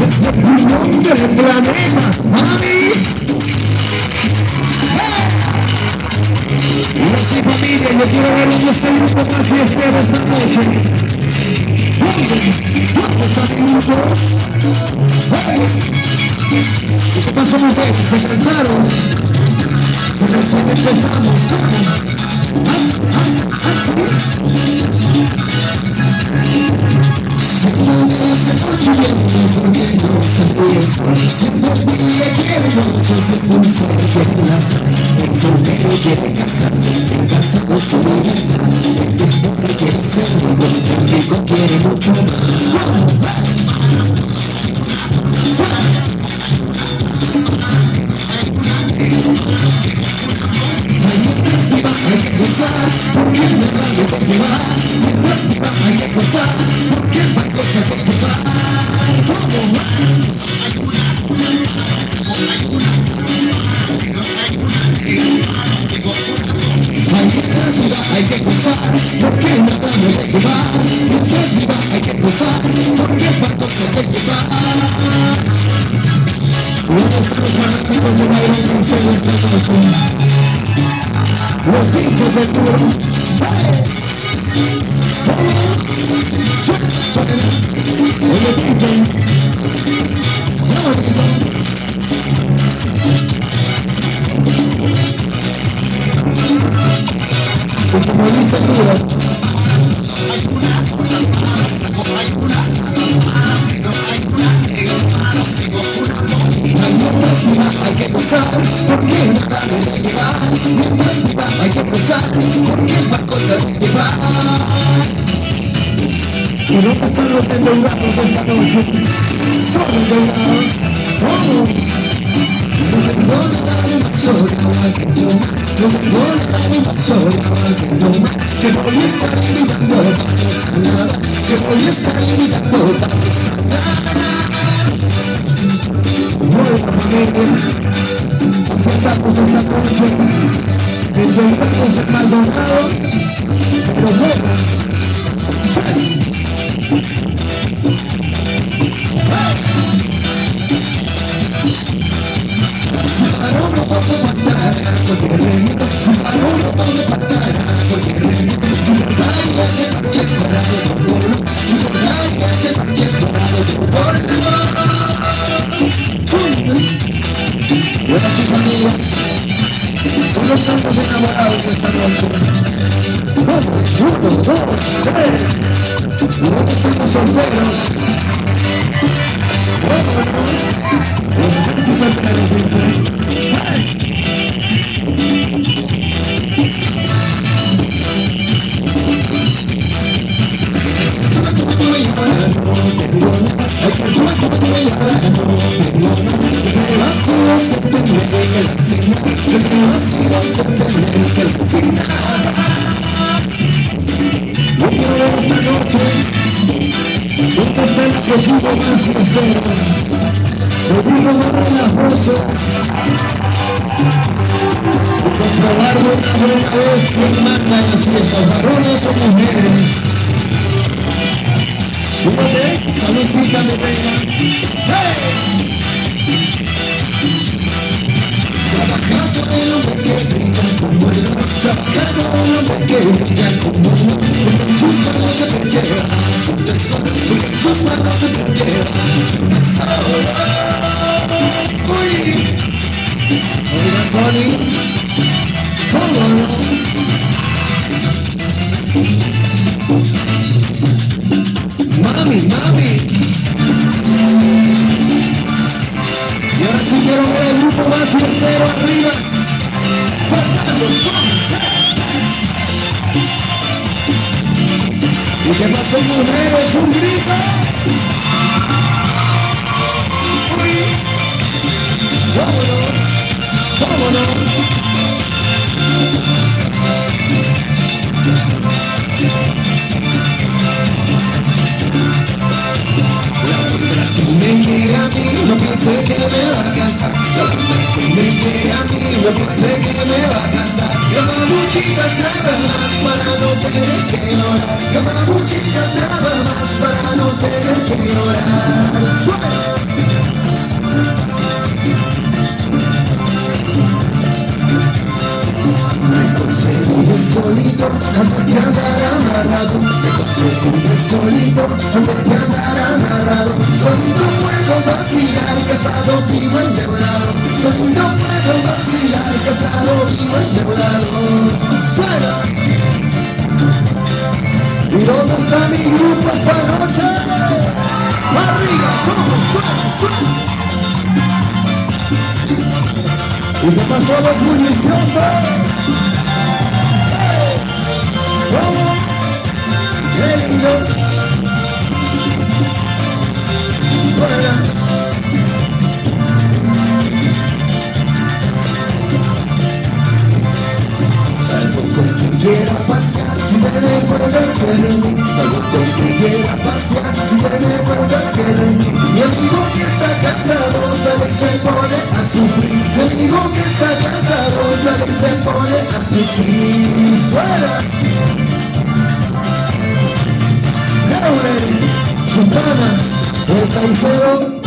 desde el pulmón del planeta, mami. Y así, familia, yo quiero ver dónde está el grupo más fiestero esta noche. ¿Dónde está mi grupo? ¿Y qué pasó, mujeres? ¿Se cansaron? Si recién empezamos, hay que gozar, porque nada me de llevar. Mientras viva hay que gozar, porque falta se de llevar. ¿Dónde están los fanáticos de Byron Pincel esta noche? Los hijos del tour. Suena, oye, griten. Y como dice el duro, mientras viva hay que gozar, porque nada me de llevar. Mientras viva hay que gozar, porque es para cosas de llevar. ¿Y dónde están los endeudados esta noche? Son endeudados. No tengo nada de más hora que yo. No tengo nada de más hora que yo. Que voy a estar evitando nada. Que voy a estar evitando nada. Bueno, familia, aceptamos esta noche. Intentamos el Maldonado. Pero bueno. Buenas y familia, ¿cómo estamos enamorados esta noche? 1, 2, 3. ¿Y dónde están los solteros? Los solteros dicen. Esta noche, ¿dónde está el objetivo más sincero? Lo digo más relajoso y comprobar de una buena vez quién manda en las fiestas, varones o mujeres. Súbete, saludcita mi reina. ¡Hey! Trabajando el hombre que brinda como el oro, trabajando el hombre que brilla como el oro, porque en sus manos se me lleva su tesoro, porque en sus manos se me lleva su tesoro. Uy, oiga Tony, ¿cómo no? Mami, mami. Y ahora sí quiero ver el grupo más fiestero arriba. Fernando, ¿y qué pasó, mujeres? ¡Un grito! ¡Uy! ¡Vámonos! ¡Vámonos! Me llega a mí, no pensé que me va a casar. Me llega a mí, no pensé que me va a casar. Yo mamuchitas nada más para no tener que llorar. Yo mamuchitas nada más para no tener que llorar. antes que andar amarrado, mejor sentirme solito, antes que andar amarrado. Solito puedo vacilar, casado, vivo endeudado. Solito puedo vacilar, casado, vivo endeudado. ¡Suena! ¿Y dónde está mi grupo esta noche? ¡Arriba! ¡Vamos! ¡Suena! ¡Suena! ¿Y qué pasó los bulliciosos? ¿Cómo? ¡Qué lindo! ¡Suena! Con quien quiera pasear, si te recuerdas que eres mí. Salgo con quien quiera pasear, si te recuerdas que eres mí. Mi amigo que está cansado sale y se pone a sufrir. Mi amigo que está cansado sale y se pone a sufrir. ¡Fuera! Gaule, Sultana, el Caicedo.